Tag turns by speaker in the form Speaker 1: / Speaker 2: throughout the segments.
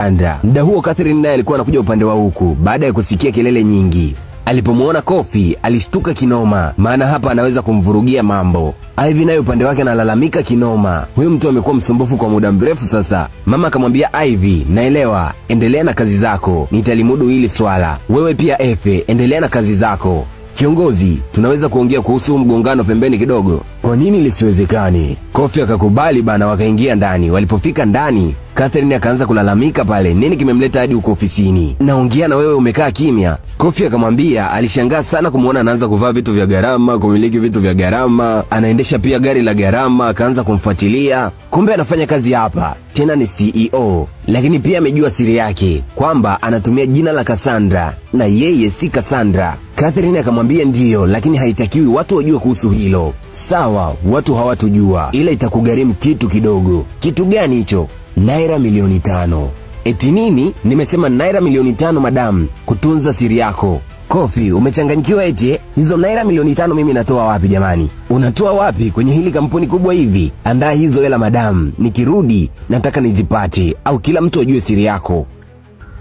Speaker 1: Cassandra. Muda huo Catherine naye alikuwa anakuja upande wa huku baada ya kusikia kelele nyingi. Alipomuona Kofi alishtuka kinoma, maana hapa anaweza kumvurugia mambo. Ivy naye upande wake analalamika kinoma, huyu mtu amekuwa msumbufu kwa muda mrefu sasa. Mama akamwambia Ivy, naelewa, endelea na kazi zako, nitalimudu hili swala. Wewe pia Efe, endelea na kazi zako. Kiongozi, tunaweza kuongea kuhusu mgongano pembeni kidogo? Kwa nini lisiwezekani? Kofi akakubali bana, wakaingia ndani. Walipofika ndani, Catherine akaanza kulalamika pale, nini kimemleta hadi huko ofisini? Naongea na wewe umekaa kimya. Kofi akamwambia alishangaa sana kumuona anaanza kuvaa vitu vya gharama, kumiliki vitu vya gharama, anaendesha pia gari la gharama. Akaanza kumfuatilia, kumbe anafanya kazi hapa, tena ni CEO. Lakini pia amejua siri yake kwamba anatumia jina la Cassandra na yeye si Cassandra. Catherine akamwambia ndiyo, lakini haitakiwi watu wajue kuhusu hilo. Sawa, watu hawatujua, ila itakugharimu kitu kidogo. Kitu gani hicho? Naira milioni 5. Eti nini? Nimesema naira milioni 5 madamu, kutunza siri yako. Kofi, umechanganyikiwa eti? Hizo naira milioni 5 mimi natoa wapi jamani? Unatoa wapi kwenye hili kampuni kubwa hivi? Andaa hizo hela madamu, nikirudi nataka nizipate, au kila mtu ajue siri yako.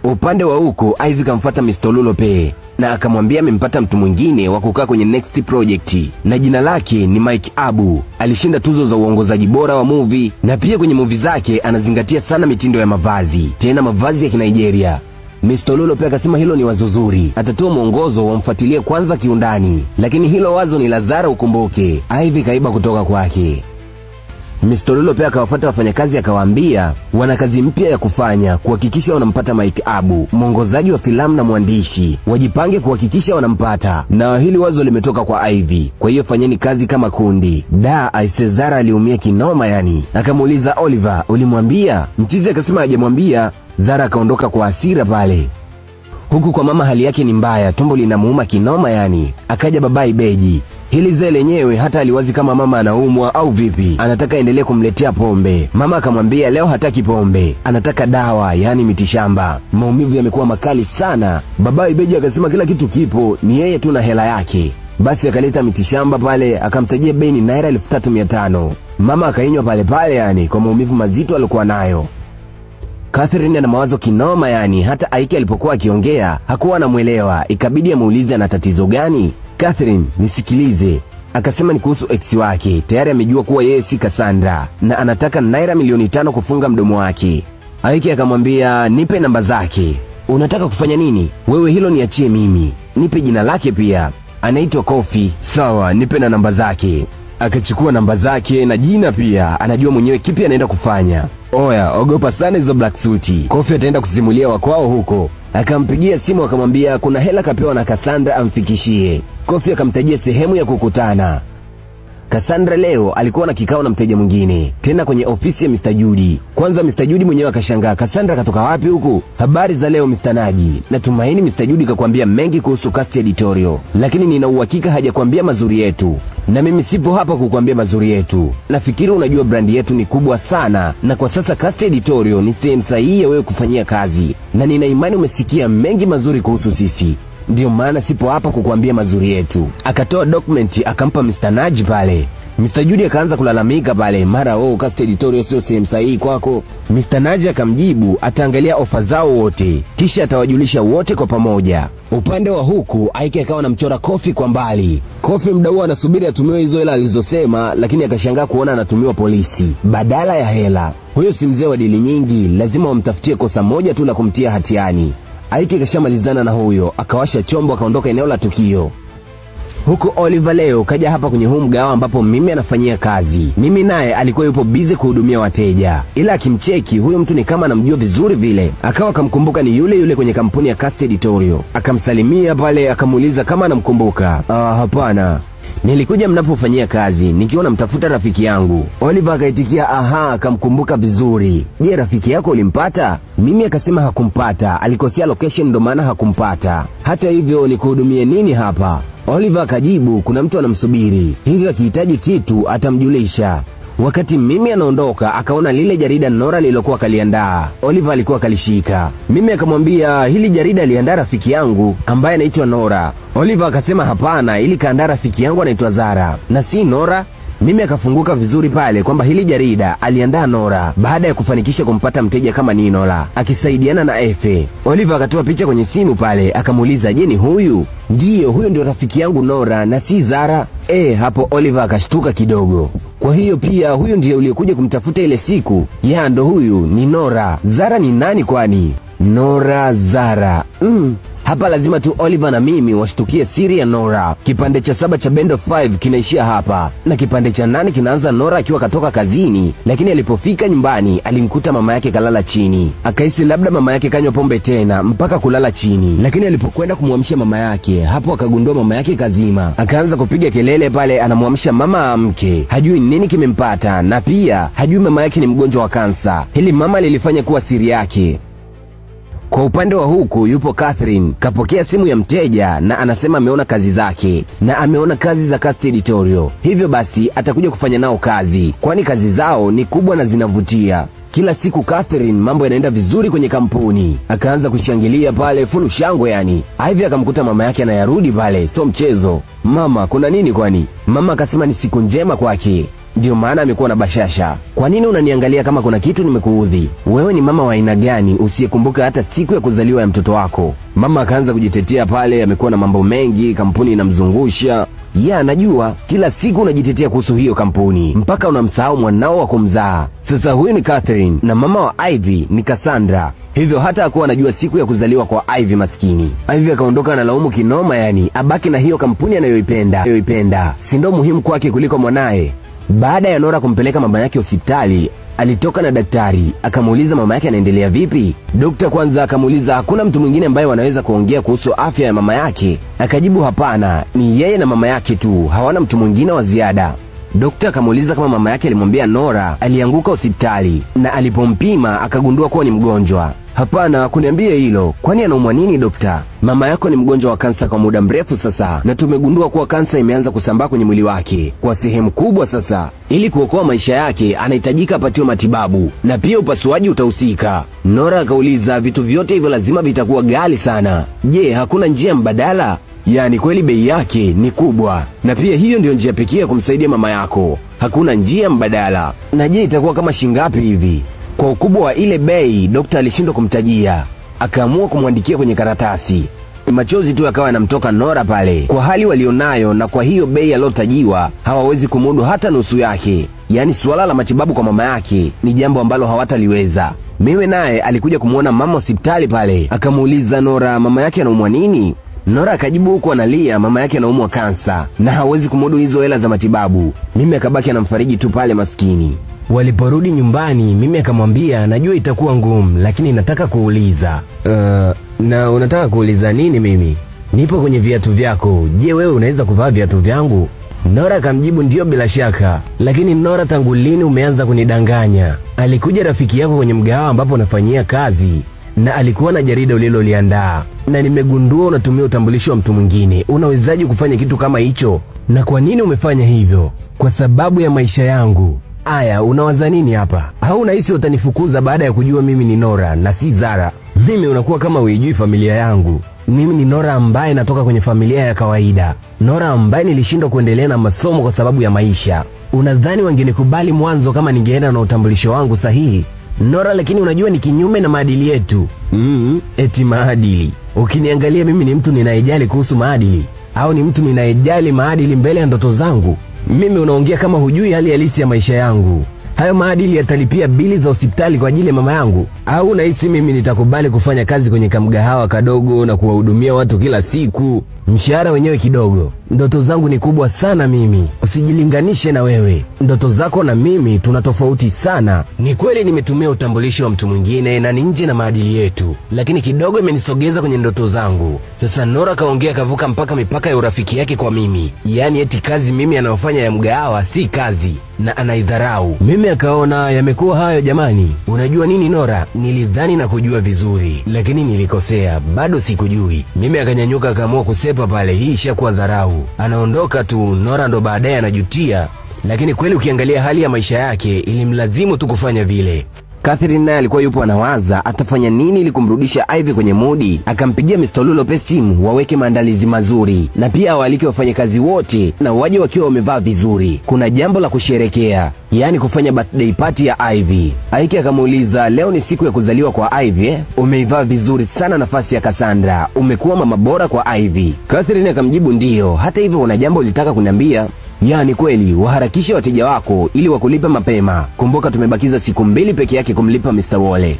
Speaker 1: Upande wa huko Ivy kamfuata Mr. Lolope na akamwambia amempata mtu mwingine wa kukaa kwenye next project na jina lake ni Mike Abu. Alishinda tuzo za uongozaji bora wa movie na pia kwenye movie zake anazingatia sana mitindo ya mavazi, tena mavazi ya Kinigeria. Mr. Lolope akasema hilo ni wazo zuri, atatoa mwongozo wamfuatilie kwanza kiundani, lakini hilo wazo ni la Zara ukumbuke. Ivy kaiba kutoka kwake. Mr. Lolope akawafuata wafanyakazi akawaambia wana kazi mpya ya kufanya, kuhakikisha wanampata Mike Abu, mwongozaji wa filamu na mwandishi. Wajipange kuhakikisha wanampata, na hili wazo limetoka kwa Ivy, kwa hiyo fanyeni kazi kama kundi. Aise, Zara aliumia kinoma yani. Akamuuliza Oliver, ulimwambia? Mchizi akasema hajamwambia. Zara akaondoka kwa hasira pale. Huku kwa mama hali yake ni mbaya, tumbo linamuuma kinoma yani. Akaja baba Ibeji. Hili zee lenyewe hata aliwazi kama mama anaumwa au vipi, anataka endelee kumletea pombe. Mama akamwambia leo hataki pombe, anataka dawa, yani mitishamba. Maumivu yamekuwa makali sana. Baba Ibeji akasema kila kitu kipo, ni yeye tu na hela yake. Basi akaleta mitishamba pale, akamtajia bei ni naira 3500. Mama akainywa pale pale yani, kwa maumivu mazito alikuwa nayo. Catherine ana mawazo kinoma yani, hata Aiki alipokuwa akiongea hakuwa anamuelewa, ikabidi amuulize ana tatizo gani. Catherine, nisikilize. Akasema ni kuhusu ex wake, tayari amejua kuwa yeye si Cassandra na anataka naira milioni 5 kufunga mdomo wake. Aiki akamwambia nipe namba zake. Unataka kufanya nini? Wewe hilo niachie mimi. Nipe jina lake pia. Anaitwa Kofi. Sawa, nipe na namba zake. Akachukua namba zake na jina pia, anajua mwenyewe kipi anaenda kufanya. Oya, ogopa sana hizo black suit. Kofi ataenda kusimulia wakwao huko. Akampigia simu akamwambia kuna hela kapewa na Cassandra amfikishie. Kofi akamtajia sehemu ya kukutana. Cassandra leo alikuwa na kikao na mteja mwingine, tena kwenye ofisi ya Mr. Judy. Kwanza Mr. Judy mwenyewe akashangaa, Cassandra katoka wapi huku? Habari za leo Mr. Naji. Natumaini Mr. Judy kakwambia mengi kuhusu cast editorial, lakini nina uhakika hajakwambia mazuri yetu. Na mimi sipo hapa kukwambia mazuri yetu. Nafikiri unajua brandi yetu ni kubwa sana, na kwa sasa cast editorial ni sehemu sahihi ya wewe kufanyia kazi, na nina imani umesikia mengi mazuri kuhusu sisi. Ndiyo maana sipo hapa kukuambia mazuri yetu. Akatoa document akampa Mr. Naji pale. Mr. Judy akaanza kulalamika pale, mara cast editorial sio sehemu sahihi kwako. Mr. Naji akamjibu ataangalia ofa zao wote, kisha atawajulisha wote kwa pamoja. Upande wa huku Aiki akawa anamchora Kofi kwa mbali. Kofi muda huo anasubiri atumiwe hizo hela alizosema, lakini akashangaa kuona anatumiwa polisi badala ya hela. Huyo si mzee wa dili nyingi, lazima wamtafutie kosa moja tu la kumtia hatiani. Aiki kashamalizana na huyo, akawasha chombo akaondoka eneo la tukio. Huku Oliver leo kaja hapa kwenye huu mgawa ambapo Mimi anafanyia kazi. Mimi naye alikuwa yupo busy kuhudumia wateja, ila akimcheki huyo mtu ni kama anamjua vizuri vile. Akawa akamkumbuka ni yule yule kwenye kampuni ya cast editorial. Akamsalimia pale, akamuuliza kama anamkumbuka. Hapana, nilikuja mnapofanyia kazi nikiwa namtafuta rafiki yangu. Oliver akaitikia aha, akamkumbuka vizuri. Je, rafiki yako ulimpata? Mimi akasema hakumpata, alikosea location ndo maana hakumpata. Hata hivyo nikuhudumie nini hapa? Oliver akajibu kuna mtu anamsubiri, hivyo akihitaji kitu atamjulisha. Wakati Mimi anaondoka akaona lile jarida Nora lilokuwa kaliandaa. Oliver alikuwa kalishika. Mimi akamwambia hili jarida aliandaa rafiki yangu ambaye anaitwa Nora. Oliver akasema hapana, ili kaandaa rafiki yangu anaitwa Zara na si Nora. Mimi akafunguka vizuri pale kwamba hili jarida aliandaa Nora baada ya kufanikisha kumpata mteja kama Ninola akisaidiana na Efe. Oliver akatoa picha kwenye simu pale akamuuliza, je, ni huyu? Ndiyo, huyo ndio rafiki yangu Nora na si Zara. Hapo Oliver akashtuka kidogo. Kwa hiyo pia huyu ndiye uliyekuja kumtafuta ile siku? Ya, ndo huyu ni Nora. Zara ni nani kwani? Nora, Zara. Hapa lazima tu Oliver na mimi washtukie siri ya Nora. Kipande cha 7 cha Band of 5 kinaishia hapa na kipande cha 8 kinaanza Nora akiwa katoka kazini, lakini alipofika nyumbani alimkuta mama yake kalala chini. Akahisi labda mama yake kanywa pombe tena mpaka kulala chini, lakini alipokwenda kumwamsha mama yake, hapo akagundua mama yake kazima. Akaanza kupiga kelele pale anamwamsha mama amke. Hajui nini kimempata na pia hajui mama yake ni mgonjwa wa kansa. Hili mama lilifanya kuwa siri yake. Kwa upande wa huku yupo Catherine, kapokea simu ya mteja na anasema ameona kazi zake na ameona kazi za Cast Editorial, hivyo basi atakuja kufanya nao kazi, kwani kazi zao ni kubwa na zinavutia. Kila siku Catherine mambo yanaenda vizuri kwenye kampuni. Akaanza kushangilia pale fulu shangwe yani. Ivy akamkuta mama yake anayarudi pale, so mchezo. Mama, kuna nini kwani? Mama akasema ni siku njema kwake, ndio maana amekuwa na bashasha. Kwa nini unaniangalia kama kuna kitu nimekuudhi? Wewe ni mama wa aina gani usiyekumbuka hata siku ya kuzaliwa ya mtoto wako? Mama akaanza kujitetea pale, amekuwa na mambo mengi, kampuni inamzungusha. Najua kila siku unajitetea kuhusu hiyo kampuni mpaka unamsahau mwanao wa kumzaa. Sasa huyu ni Catherine na mama wa Ivy ni Cassandra, hivyo hata hakuwa anajua siku ya kuzaliwa kwa Ivy maskini. Ivy akaondoka na laumu kinoma yani, abaki na hiyo kampuni anayoipenda. Si ndo muhimu kwake kuliko mwanaye? Baada ya Nora kumpeleka mama yake hospitali, alitoka na daktari, akamuuliza mama yake anaendelea vipi. Dokta kwanza akamuuliza hakuna mtu mwingine ambaye wanaweza kuongea kuhusu afya ya mama yake. Akajibu hapana, ni yeye na mama yake tu, hawana mtu mwingine wa ziada. Dokta akamuuliza kama mama yake alimwambia Nora alianguka hospitali na alipompima akagundua kuwa ni mgonjwa. Hapana, kuniambia hilo. Kwani anaumwa nini dokta? Mama yako ni mgonjwa wa kansa kwa muda mrefu sasa, na tumegundua kuwa kansa imeanza kusambaa kwenye mwili wake kwa sehemu kubwa sasa. Ili kuokoa maisha yake anahitajika apatiwe matibabu na pia upasuaji utahusika. Nora akauliza vitu vyote hivyo lazima vitakuwa ghali sana. Je, hakuna njia mbadala? Yaani kweli bei yake ni kubwa, na pia hiyo ndio njia pekee ya kumsaidia mama yako. Hakuna njia mbadala. Na je, itakuwa kama shingapi hivi? Kwa ukubwa wa ile bei, dokta alishindwa kumtajia, akaamua kumwandikia kwenye karatasi. Machozi tu yakawa yanamtoka Nora pale kwa hali walionayo, na kwa hiyo bei aliyotajiwa hawawezi kumudu hata nusu yake. Yaani suala la matibabu kwa mama yake ni jambo ambalo hawataliweza. Mewe naye alikuja kumuona mama hospitali pale, akamuuliza Nora mama yake anaumwa nini. Nora akajibu huku analia mama yake anaumwa kansa na hawezi kumudu hizo hela za matibabu. Mimi akabaki anamfariji tu pale maskini. Waliporudi nyumbani, mimi akamwambia najua itakuwa ngumu, lakini nataka kuuliza. Na unataka kuuliza nini? Mimi nipo kwenye viatu vyako. Je, wewe unaweza kuvaa viatu vyangu? Nora akamjibu ndio bila shaka. Lakini Nora, tangu lini umeanza kunidanganya? Alikuja rafiki yako kwenye mgahawa ambapo unafanyia kazi na alikuwa na jarida uliloliandaa, na nimegundua unatumia utambulisho wa mtu mwingine. Unawezaje kufanya kitu kama hicho? Na kwa nini umefanya hivyo? Kwa sababu ya maisha yangu. Aya, unawaza nini hapa? Au unahisi utanifukuza baada ya kujua mimi ni Nora na si Zara? Mimi unakuwa kama huijui familia yangu. Mimi ni Nora ambaye natoka kwenye familia ya kawaida, Nora ambaye nilishindwa kuendelea na masomo kwa sababu ya maisha. Unadhani wangenikubali mwanzo kama ningeenda na utambulisho wangu sahihi, Nora? Lakini unajua ni kinyume na maadili yetu. Eti maadili? Ukiniangalia mimi ni mtu ninayejali kuhusu maadili, au ni mtu ninayejali maadili mbele ya ndoto zangu? Mimi unaongea kama hujui hali halisi ya maisha yangu. Hayo maadili yatalipia bili za hospitali kwa ajili ya mama yangu? Au unahisi mimi nitakubali kufanya kazi kwenye kamgahawa kadogo na kuwahudumia watu kila siku, mshahara wenyewe kidogo? Ndoto zangu ni kubwa sana mimi, usijilinganishe na wewe. Ndoto zako na mimi tuna tofauti sana. Ni kweli nimetumia utambulisho wa mtu mwingine na ni nje na maadili yetu, lakini kidogo imenisogeza kwenye ndoto zangu. Sasa Nora kaongea kavuka mpaka mipaka ya urafiki yake kwa mimi, yaani eti kazi mimi anayofanya ya mgahawa si kazi na anaidharau. Mimi akaona yamekuwa hayo jamani. Unajua nini Nora, nilidhani na kujua vizuri, lakini nilikosea, bado sikujui. Mimi akanyanyuka akaamua kusepa pale, hii ishakuwa dharau. Anaondoka tu. Nora ndo baadaye anajutia, lakini kweli ukiangalia hali ya maisha yake ilimlazimu tu kufanya vile. Catherine naye alikuwa yupo anawaza atafanya nini ili kumrudisha Ivy kwenye mudi. Akampigia Mr. Lulopez simu waweke maandalizi mazuri na pia waalike wafanyakazi wote na waje wakiwa wamevaa vizuri. Kuna jambo la kusherekea, yaani kufanya birthday party ya Ivy. Ike akamuuliza, leo ni siku ya kuzaliwa kwa Ivy? Umeivaa vizuri sana nafasi ya Cassandra, umekuwa mama bora kwa Ivy. Catherine akamjibu ndiyo, hata hivyo una jambo ulitaka kuniambia? Yaani kweli, waharakishe wateja wako ili wakulipe mapema. Kumbuka tumebakiza siku 2 peke yake kumlipa Mr. Wole.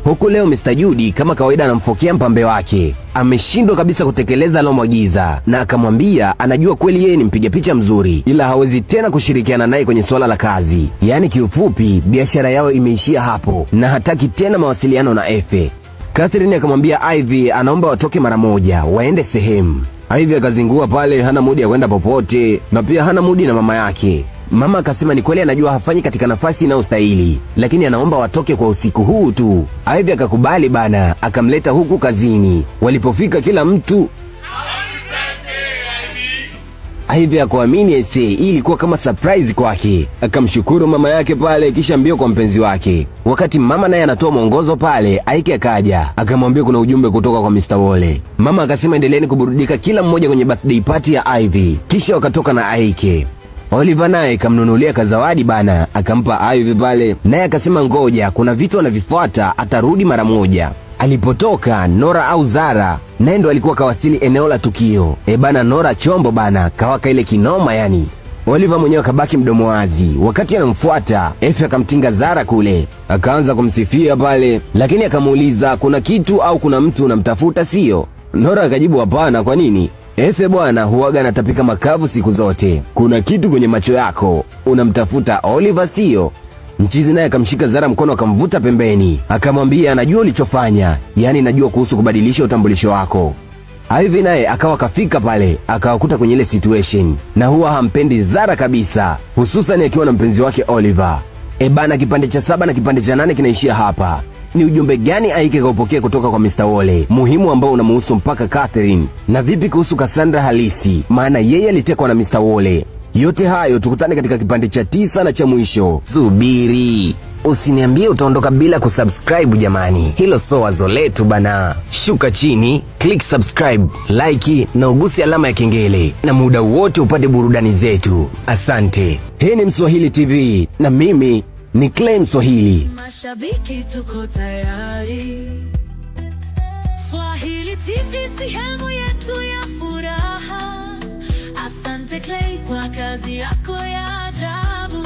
Speaker 1: Huku leo Mr. Judy kama kawaida anamfokea mpambe wake. Ameshindwa kabisa kutekeleza alomwagiza na akamwambia anajua kweli yeye ni mpiga picha mzuri, ila hawezi tena kushirikiana naye kwenye swala la kazi. Yaani kiufupi biashara yao imeishia hapo na hataki tena mawasiliano na Efe. Catherine akamwambia Ivy anaomba watoke mara moja waende sehemu. Ivy akazingua pale, hana mudi ya kwenda popote na pia hana mudi na mama yake. Mama akasema ni kweli anajua hafanyi katika nafasi inayostahili, lakini anaomba watoke kwa usiku huu tu. Ivy akakubali bana, akamleta huku kazini. Walipofika kila mtu Ivy akuamini ese, hii ilikuwa kama surprise kwake. Akamshukuru mama yake pale, kisha mbio kwa mpenzi wake. Wakati mama naye anatoa mwongozo pale, Ike akaja akamwambia kuna ujumbe kutoka kwa Mr. Wole. Mama akasema endeleeni kuburudika kila mmoja kwenye birthday party ya Ivy. Kisha wakatoka na Ike. Oliver naye kamnunulia kazawadi bana, akampa Ivy pale, naye akasema ngoja kuna vitu anavifuata, atarudi mara moja. Alipotoka Nora au Zara naye ndo alikuwa kawasili eneo la tukio. Bana, Nora chombo bana, kawaka ile kinoma yani. Oliver mwenyewe kabaki mdomo wazi. Wakati anamfuata Efe akamtinga Zara kule, akaanza kumsifia pale, lakini akamuuliza kuna kitu au kuna mtu unamtafuta sio? Nora akajibu hapana. Kwa nini? Efe bwana huwaga anatapika makavu siku zote. Kuna kitu kwenye macho yako, unamtafuta Oliver sio? Mchizi naye akamshika Zara mkono akamvuta pembeni, akamwambia najua ulichofanya, yani najua kuhusu kubadilisha utambulisho wako. Ivy naye akawa kafika pale, akawakuta kwenye ile situation, na huwa hampendi Zara kabisa, hususan akiwa na mpenzi wake Oliver. Bana, kipande cha 7 na kipande cha 8 kinaishia hapa. Ni ujumbe gani Ike kaupokea kutoka kwa Mr. Wole muhimu ambao unamuhusu mpaka Catherine? Na vipi kuhusu Cassandra halisi, maana yeye alitekwa na Mr. Wole? Yote hayo tukutane katika kipande cha 9 na cha mwisho. Subiri, usiniambie utaondoka bila kusubscribe jamani. Hilo so wazo letu bana. Shuka chini, click subscribe, like na ugusi alama ya kengele, na muda wote upate burudani zetu. Asante. Hii ni Mswahili TV na mimi ni Clay Mswahili.
Speaker 2: Mashabiki tuko tayari. Swahili TV sehemu yetu ya furaha. Asante Clay kwa kazi yako ya ajabu.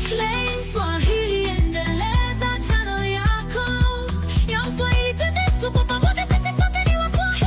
Speaker 2: Clay Mswahili, endeleza channel yako ya Mswahili TV. Tuko pamoja, sisi sote ni Waswahili.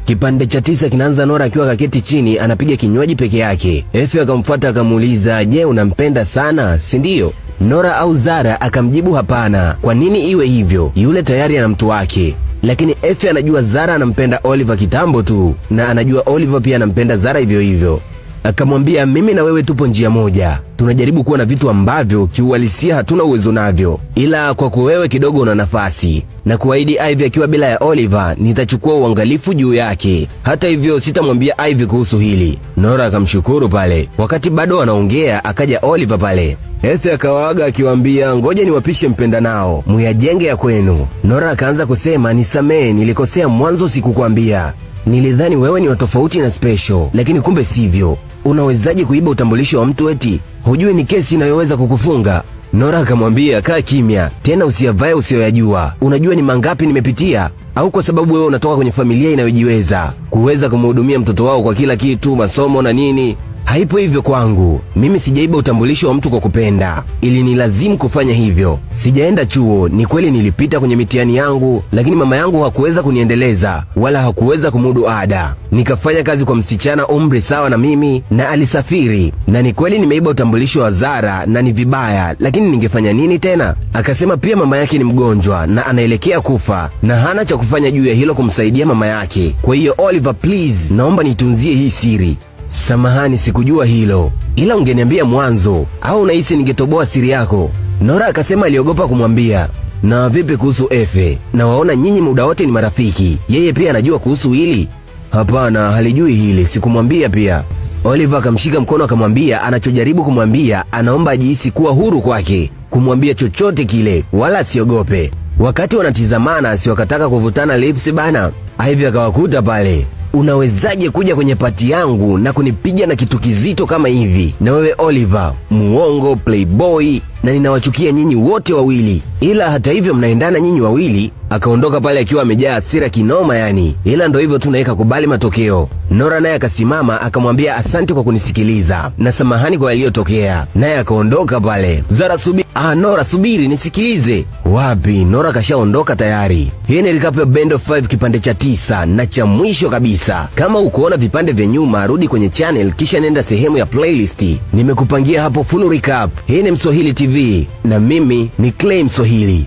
Speaker 1: Kipande cha 9 kinaanza Nora akiwa kaketi chini anapiga kinywaji peke yake. Efe akamfuata akamuuliza, je, unampenda sana si ndio? Nora au Zara akamjibu hapana. Kwa nini iwe hivyo? Yule tayari ana mtu wake. Lakini Efe anajua Zara anampenda Oliver kitambo tu, na anajua Oliver pia anampenda Zara hivyo hivyo. Akamwambia mimi na wewe tupo njia moja, tunajaribu kuwa na vitu ambavyo kiuhalisia hatuna uwezo navyo, ila kwa kuwa wewe kidogo una nafasi, na kuahidi Ivy akiwa bila ya Oliver nitachukua uangalifu juu yake. Hata hivyo sitamwambia Ivy kuhusu hili. Nora akamshukuru pale. Wakati bado wanaongea akaja Oliver pale. Efe akawaaga akiwaambia ngoja niwapishe mpenda nao, muyajenge ya kwenu. Nora akaanza kusema nisamee, nilikosea mwanzo, sikukwambia. Nilidhani wewe ni wa tofauti na special, lakini kumbe sivyo. Unawezaje kuiba utambulisho wa mtu eti? Hujui ni kesi inayoweza kukufunga? Nora akamwambia kaa kimya, tena usiyavae usiyoyajua. Unajua ni mangapi nimepitia? Au kwa sababu wewe unatoka kwenye familia inayojiweza kuweza kumhudumia mtoto wao kwa kila kitu, masomo na nini? Haipo hivyo kwangu. Mimi sijaiba utambulisho wa mtu kwa kupenda, ili nilazimu kufanya hivyo. Sijaenda chuo, ni kweli nilipita kwenye mitihani yangu, lakini mama yangu hakuweza kuniendeleza wala hakuweza kumudu ada. Nikafanya kazi kwa msichana umri sawa na mimi na alisafiri, na ni kweli nimeiba utambulisho wa Zara na ni vibaya, lakini ningefanya nini tena? Akasema pia mama yake ni mgonjwa na anaelekea kufa na hana cha kufanya juu ya hilo kumsaidia mama yake. Kwa hiyo Oliver, please, naomba nitunzie hii siri. Samahani, sikujua hilo, ila ungeniambia mwanzo, au unahisi ningetoboa siri yako? Nora akasema aliogopa kumwambia. Na vipi kuhusu Efe? Na waona nyinyi muda wote ni marafiki, yeye pia anajua kuhusu hili? Hapana, halijui hili, sikumwambia pia. Oliver akamshika mkono akamwambia anachojaribu kumwambia, anaomba ajihisi kuwa huru kwake kumwambia chochote kile, wala asiogope. Wakati wanatizamana, si wakataka kuvutana lips bana. Ivy akawakuta pale. Unawezaje kuja kwenye pati yangu na kunipiga na kitu kizito kama hivi? Na wewe Oliver, muongo, playboy, na ninawachukia nyinyi wote wawili. Ila hata hivyo mnaendana nyinyi wawili. Akaondoka pale akiwa amejaa hasira kinoma yani. Ila ndo hivyo tu, naye kakubali matokeo. Nora naye akasimama akamwambia asante kwa kunisikiliza na samahani kwa yaliyotokea. Naye akaondoka pale. Zara subiri. Nora subiri nisikilize. Wapi? Nora kashaondoka tayari. Hii ni recap ya Band of 5 kipande cha 9 na cha mwisho kabisa. Kama ukuona vipande vya nyuma, rudi kwenye channel kisha nenda sehemu ya playlist. Nimekupangia hapo full recap. Hii ni Mswahili TV na mimi ni Clay Mswahili.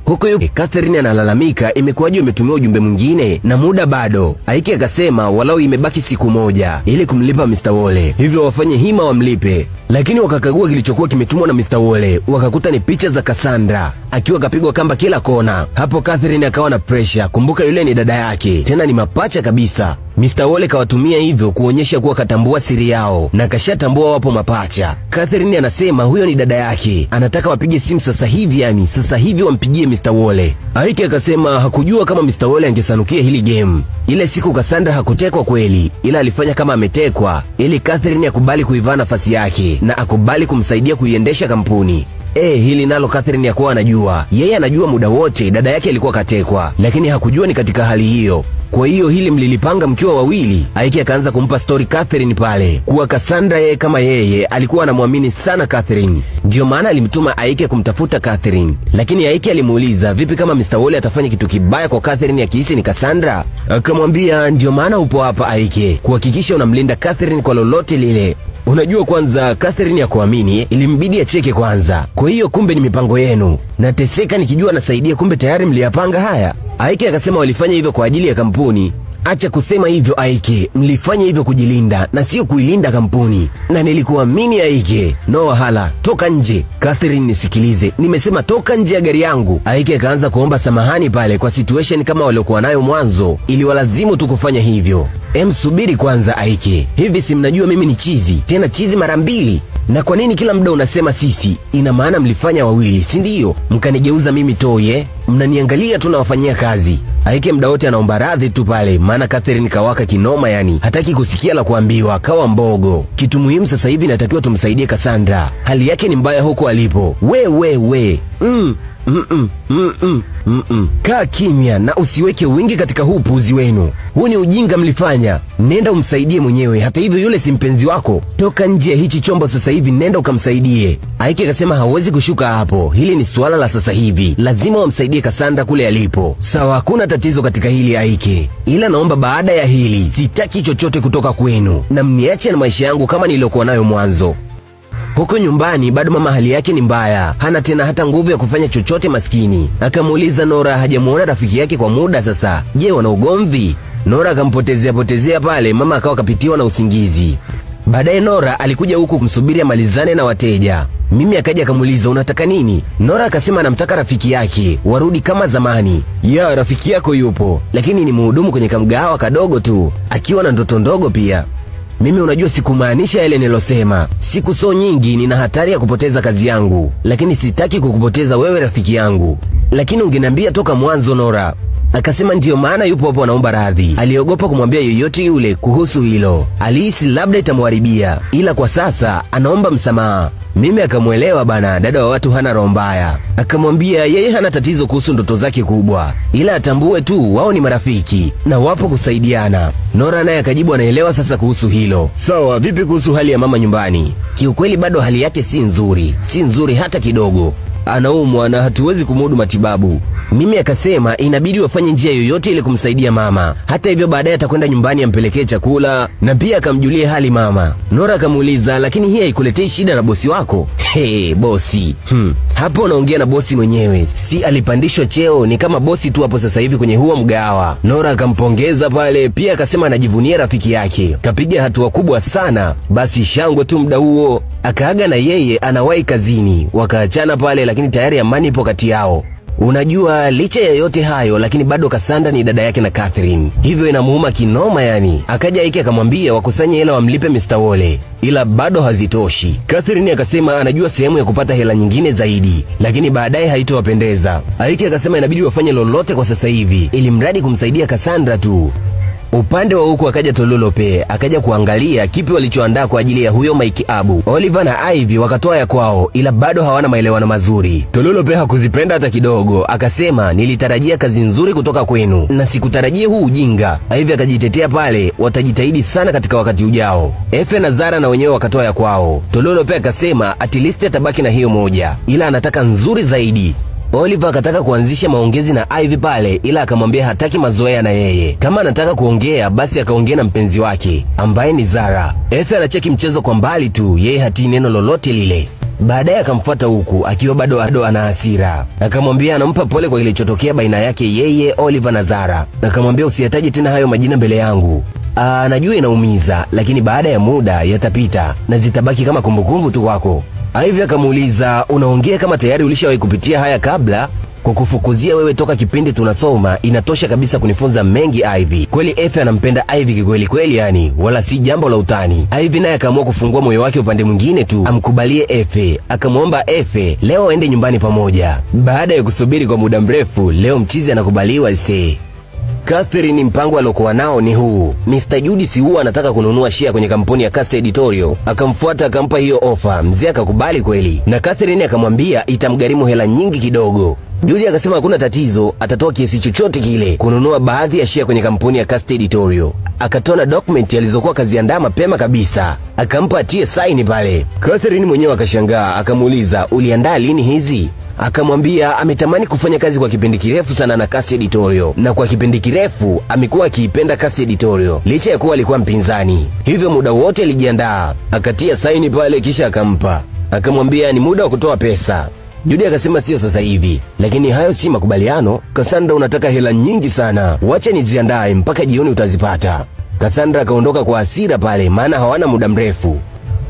Speaker 1: Huko Catherine analalamika imekuwaje umetumia ujumbe mwingine na muda bado. Aiki akasema walau imebaki siku moja ili kumlipa Mr. Wole, hivyo wafanye hima wamlipe. Lakini wakakagua kilichokuwa kimetumwa na Mr. Wole, wakakuta ni picha za Cassandra akiwa kapigwa kamba kila kona. Hapo Catherine akawa na pressure, kumbuka yule ni dada yake, tena ni mapacha kabisa. Mr. Wole kawatumia hivyo kuonyesha kuwa katambua siri yao na kashatambua wapo mapacha. Catherine anasema huyo ni dada yake, anataka wapige simu sasa hivi, yani sasa hivi wampigie Mr. Wole. Aiki akasema hakujua kama Mr. Wole angesanukia hili game. Ile siku Cassandra hakutekwa kweli, ila alifanya kama ametekwa ili Catherine akubali kuivaa nafasi yake na akubali kumsaidia kuiendesha kampuni. Hili nalo Catherine yakuwa anajua. Yeye anajua muda wote dada yake alikuwa katekwa, lakini hakujua ni katika hali hiyo. Kwa hiyo hili mlilipanga mkiwa wawili. Aiki akaanza kumpa story Catherine pale kuwa Cassandra yeye kama yeye alikuwa anamwamini sana Catherine, ndio maana alimtuma Aiki kumtafuta Catherine. Lakini Aiki alimuuliza vipi kama Mr. Wole atafanya kitu kibaya kwa Catherine akihisi ni Cassandra. Akamwambia ndio maana upo hapa Aiki, kuhakikisha unamlinda Catherine kwa lolote lile. Unajua kwanza Catherine ya kuamini ilimbidi acheke kwanza. Kwa hiyo kumbe ni mipango yenu. Nateseka nikijua nasaidia, kumbe tayari mliyapanga haya. Aiki akasema walifanya hivyo kwa ajili ya kampuni. Acha kusema hivyo Aiki, mlifanya hivyo kujilinda na sio kuilinda kampuni. Na nilikuamini Aiki. No wahala, toka nje. Catherine nisikilize, nimesema toka nje ya gari yangu. Aiki akaanza kuomba samahani pale kwa situation kama waliokuwa nayo mwanzo, ili walazimu tu kufanya hivyo. Subiri kwanza Aiki, hivi si mnajua mimi ni chizi, tena chizi mara mbili? Na kwa nini kila muda unasema sisi? Ina maana mlifanya wawili, si ndio? Mkanigeuza mimi toye, mnaniangalia tu na wafanyia kazi. Aiki muda wote anaomba radhi tu pale, maana Catherine kawaka kinoma yani, hataki kusikia la kuambiwa, kawa mbogo. Kitu muhimu sasa hivi natakiwa tumsaidie Cassandra, hali yake ni mbaya huko alipo. We Kaa kimya na usiweke wingi katika huu puuzi wenu. Huu ni ujinga mlifanya. Nenda umsaidie mwenyewe. Hata hivyo yule si mpenzi wako. Toka nje ya hichi chombo sasa hivi, nenda ukamsaidie. Aiki akasema hawezi kushuka hapo, hili ni suala la sasa hivi, lazima wamsaidie Cassandra kule alipo. Sawa, hakuna tatizo katika hili Aiki, ila naomba baada ya hili sitaki chochote kutoka kwenu na mniache na maisha yangu kama niliokuwa nayo mwanzo. Huko nyumbani bado mama hali yake ni mbaya, hana tena hata nguvu ya kufanya chochote maskini. Akamuuliza Nora hajamuona rafiki yake kwa muda sasa, je wana ugomvi? Nora akampotezea pale, mama akawa kapitiwa na usingizi. Baadaye Nora alikuja huku kumsubiri amalizane na wateja. Mimi akaja akamuuliza unataka nini? Nora akasema anamtaka rafiki yake warudi kama zamani. Ya rafiki yako yupo, lakini ni mhudumu kwenye kamgahawa kadogo tu, akiwa na ndoto ndogo pia. Mimi unajua sikumaanisha yale nilosema. Siku so nyingi nina hatari ya kupoteza kazi yangu, lakini sitaki kukupoteza wewe rafiki yangu. Lakini ungeniambia toka mwanzo Nora. Akasema ndiyo maana yupo hapo anaomba radhi. Aliogopa kumwambia yoyote yule kuhusu hilo, alihisi labda itamharibia, ila kwa sasa anaomba msamaha. Mimi akamuelewa bana, dada wa watu hana roho mbaya. Akamwambia yeye hana tatizo kuhusu ndoto zake kubwa, ila atambue tu wao ni marafiki na wapo kusaidiana. Nora naye akajibu anaelewa sasa kuhusu hilo. Sawa, vipi kuhusu hali ya mama nyumbani? Kiukweli bado hali yake si nzuri hata kidogo. Anaumwa na hatuwezi kumudu matibabu. Mimi akasema inabidi wafanye njia yoyote ili kumsaidia mama. Hata hivyo baadaye atakwenda nyumbani ampelekee chakula na pia akamjulie hali mama. Nora akamuuliza lakini hii haikuletei shida na bosi wako? Bosi. Hapo unaongea na bosi mwenyewe. Si alipandishwa cheo, ni kama bosi tu hapo sasa hivi kwenye huo mgahawa. Nora akampongeza pale, pia akasema anajivunia rafiki yake. Kapiga hatua kubwa sana. Basi shangwe tu muda huo. akaaga na yeye anawahi kazini. Wakaachana pale, lakini tayari amani ipo kati yao. Unajua, licha ya yote hayo, lakini bado Cassandra ni dada yake na Catherine, hivyo inamuuma kinoma yani. Akaja Ike akamwambia wakusanye hela wamlipe Mr. Wole, ila bado hazitoshi. Catherine akasema anajua sehemu ya kupata hela nyingine zaidi, lakini baadaye haitowapendeza. Ike akasema inabidi wafanye lolote kwa sasa hivi, ili mradi kumsaidia Cassandra tu. Upande wa huku akaja Tololope, akaja kuangalia kipi walichoandaa kwa ajili ya huyo Mike Abu. Oliver na Ivy wakatoa ya kwao, ila bado hawana maelewano mazuri. Tololope hakuzipenda hata kidogo, akasema nilitarajia kazi nzuri kutoka kwenu na sikutarajia huu ujinga. Ivy akajitetea pale, watajitahidi sana katika wakati ujao. Efe na Zara na wenyewe wakatoa ya kwao. Tololope akasema at least atabaki na hiyo moja, ila anataka nzuri zaidi. Oliver akataka kuanzisha maongezi na Ivy pale, ila akamwambia hataki mazoea na yeye. Kama anataka kuongea basi akaongea na mpenzi wake ambaye ni Zara. Efe anacheki mchezo kwa mbali tu, yeye hatii neno lolote lile. Baadaye akamfuata huku akiwa bado ana hasira, akamwambia anampa pole kwa kilichotokea baina yake yeye, Oliver na Zara. Akamwambia usiyataje tena hayo majina mbele yangu. Najua inaumiza, lakini baada ya muda yatapita na zitabaki kama kumbukumbu tu kwako. Ivy akamuuliza unaongea kama tayari ulishawahi kupitia haya kabla? Kukufukuzia wewe toka kipindi tunasoma inatosha kabisa kunifunza mengi Ivy. Kweli Efe anampenda Ivy kikweli kweli yani, wala si jambo la utani. Ivy naye akaamua kufungua moyo wake upande mwingine tu, amkubalie Efe. Akamwomba Efe leo aende nyumbani pamoja. Baada ya kusubiri kwa muda mrefu, leo mchizi anakubaliwa ise. Catherine mpango alokuwa nao ni huu. Mr. Judy si huwa anataka kununua share kwenye kampuni ya Cast Editorial. Akamfuata akampa hiyo ofa. Mzee akakubali kweli, na Catherine akamwambia itamgharimu hela nyingi kidogo. Judy akasema hakuna tatizo, atatoa kiasi chochote kile kununua baadhi ya share kwenye kampuni ya Cast Editorial. Akatona document alizokuwa kaziandaa mapema kabisa, akampa atie saini pale. Catherine mwenyewe akashangaa, akamuuliza uliandaa lini hizi? Akamwambia ametamani kufanya kazi kwa kipindi kirefu sana na Cast Editorial, na kwa kipindi kirefu amekuwa akiipenda Cast Editorial licha ya kuwa alikuwa mpinzani, hivyo muda wote alijiandaa. Akatia saini pale kisha akampa, akamwambia ni muda wa kutoa pesa. Judy akasema sio sasa hivi, lakini hayo si makubaliano. Cassandra unataka hela nyingi sana, wacha niziandae mpaka jioni utazipata. Cassandra akaondoka kwa hasira pale, maana hawana muda mrefu.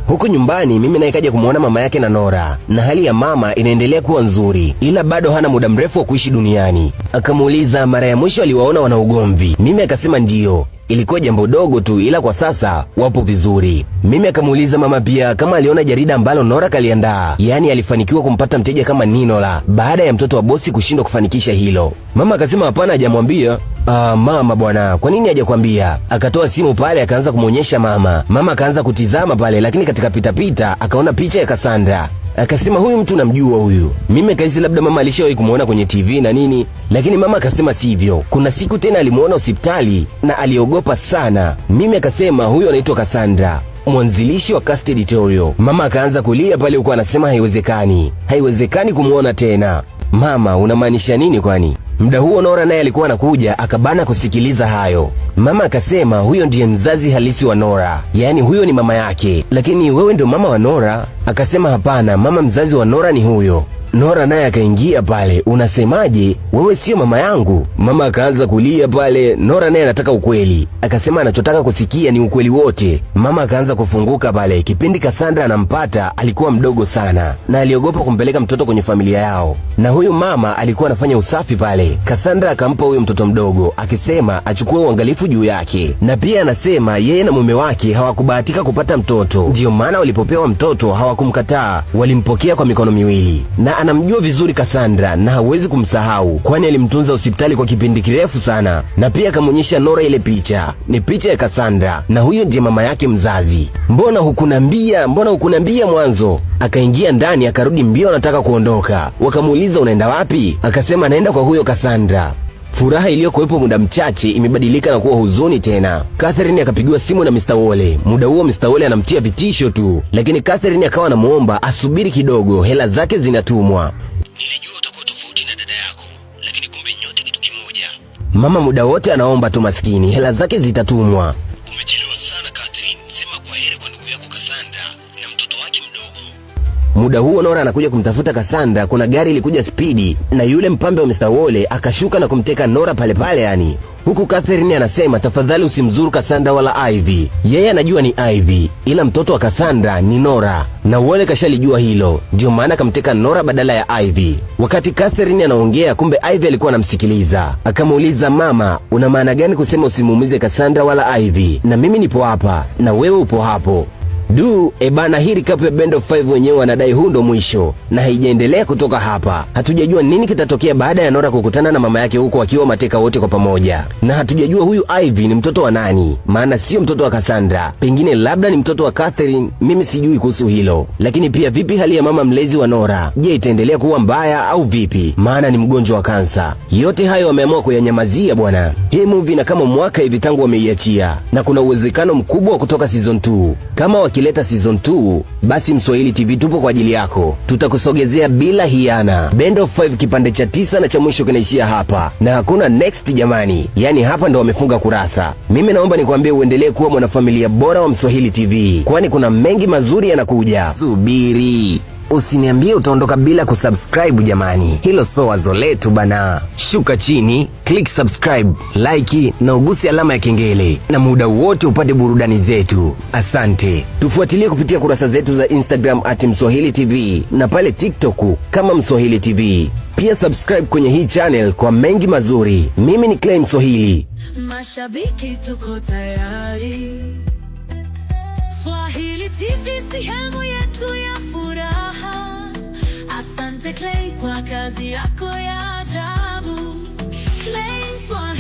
Speaker 1: Huku nyumbani Mimi naye kaja kumuona mama yake na Nora, na hali ya mama inaendelea kuwa nzuri, ila bado hana muda mrefu wa kuishi duniani. Akamuuliza mara ya mwisho aliwaona wana ugomvi. Mimi akasema ndiyo, ilikuwa jambo dogo tu, ila kwa sasa wapo vizuri. Mimi akamuuliza mama pia kama aliona jarida ambalo Nora kaliandaa, yaani alifanikiwa kumpata mteja kama Ninola baada ya mtoto wa bosi kushindwa kufanikisha hilo. Mama akasema hapana, hajamwambia. Mama bwana, kwa nini hajakwambia? Akatoa simu pale akaanza kumuonyesha mama. Mama akaanza kutizama pale, lakini katika pitapita akaona picha ya Cassandra. Akasema huyu mtu namjua huyu. Mimi kaisi labda mama alishawahi kumuona kwenye TV na nini, lakini mama akasema sivyo. Kuna siku tena alimuona hospitali na aliogopa sana. Mimi akasema huyu anaitwa Cassandra, mwanzilishi wa Cast Editorial. Mama akaanza kulia pale huko, anasema haiwezekani kumuona tena. Mama unamaanisha nini kwani? Muda huo Nora naye alikuwa anakuja, akabana kusikiliza hayo. Mama akasema huyo ndiye mzazi halisi wa Nora, yaani huyo ni mama yake. Lakini wewe ndio mama wa Nora? Akasema hapana, mama mzazi wa Nora ni huyo. Nora naye akaingia pale, unasemaje? Wewe sio mama yangu? Mama akaanza kulia pale. Nora naye anataka ukweli, akasema anachotaka kusikia ni ukweli wote. Mama akaanza kufunguka pale. Kipindi Cassandra anampata alikuwa mdogo sana na aliogopa kumpeleka mtoto kwenye familia yao, na huyu mama alikuwa anafanya usafi pale. Cassandra akampa huyo mtoto mdogo akisema achukue uangalifu juu yake, na pia anasema yeye na mume wake hawakubahatika kupata mtoto, ndiyo maana walipopewa mtoto hawakumkataa, walimpokea kwa mikono miwili. Na anamjua vizuri Cassandra na hawezi kumsahau, kwani alimtunza hospitali kwa kipindi kirefu sana. Na pia akamwonyesha Nora ile picha, ni picha ya Cassandra na huyo ndiye mama yake mzazi. Mbona hukunambia mwanzo? Akaingia ndani akarudi mbio, anataka kuondoka. Wakamuuliza unaenda wapi? Akasema anaenda kwa huyo Cassandra. Furaha iliyokuwepo muda mchache imebadilika na kuwa huzuni tena. Catherine akapigiwa simu na Mr. Wole. Muda huo Mr. Wole anamtia vitisho tu, lakini Catherine akawa anamuomba asubiri kidogo, hela zake zinatumwa. Nilijua utakuwa tofauti na dada yako, lakini kumbe nyote kitu kimoja. Mama muda wote anaomba tu maskini, hela zake zitatumwa. Umechelewa sana Catherine, sema kwaheri kwa ndugu yako Cassandra na mtoto wake mdogo. Muda huo Nora anakuja kumtafuta Cassandra, kuna gari ilikuja spidi na yule mpambe wa Mr. Wole akashuka na kumteka Nora pale pale yani. Huku Catherine anasema tafadhali usimzuru Cassandra wala Ivy. Yeye anajua ni Ivy, ila mtoto wa Cassandra ni Nora, na Wole kashalijua hilo, ndio maana kamteka Nora badala ya Ivy. Wakati Catherine anaongea, kumbe Ivy alikuwa anamsikiliza. Akamuuliza, mama, una maana gani kusema usimuumize Cassandra wala Ivy? Na mimi nipo hapa na wewe upo hapo. Bana, hii recap ya Band of 5 wenyewe wanadai huu ndo mwisho na haijaendelea kutoka hapa. Hatujajua nini kitatokea baada ya Nora kukutana na mama yake huko wakiwa mateka wote kwa pamoja, na hatujajua huyu Ivy ni mtoto wa nani, maana sio mtoto wa Cassandra, pengine labda ni mtoto wa Catherine, mimi sijui kuhusu hilo. Lakini pia vipi hali ya mama mlezi wa Nora? Je, itaendelea kuwa mbaya au vipi? Maana ni mgonjwa wa kansa. Yote hayo wameamua kuyanyamazia bwana. Hii movie na kama mwaka hivi tangu wameiachia, na kuna uwezekano mkubwa wa kutoka season 2. Kama wakileta season 2, basi Mswahili TV tupo kwa ajili yako, tutakusogezea bila hiana. Band of 5 kipande cha 9 na cha mwisho kinaishia hapa na hakuna next jamani, yani hapa ndo wamefunga kurasa. Mimi naomba nikwambie uendelee kuwa mwanafamilia bora wa Mswahili TV, kwani kuna mengi mazuri yanakuja. Subiri, usiniambie utaondoka bila kusubscribe jamani, hilo so wazo letu bana. Shuka chini, click subscribe, like na ugusi alama ya kengele, na muda wote upate burudani zetu. Asante. Tufuatilie kupitia kurasa zetu za Instagram @Mswahili TV na pale TikTok kama Mswahili TV. Pia subscribe kwenye hii channel kwa mengi mazuri. Mimi ni Clay Mswahili.
Speaker 2: Mashabiki tuko tayari. Swahili TV sehemu yetu ya furaha. Asante Clay kwa kazi yako ya ajabu. Clay Swahili.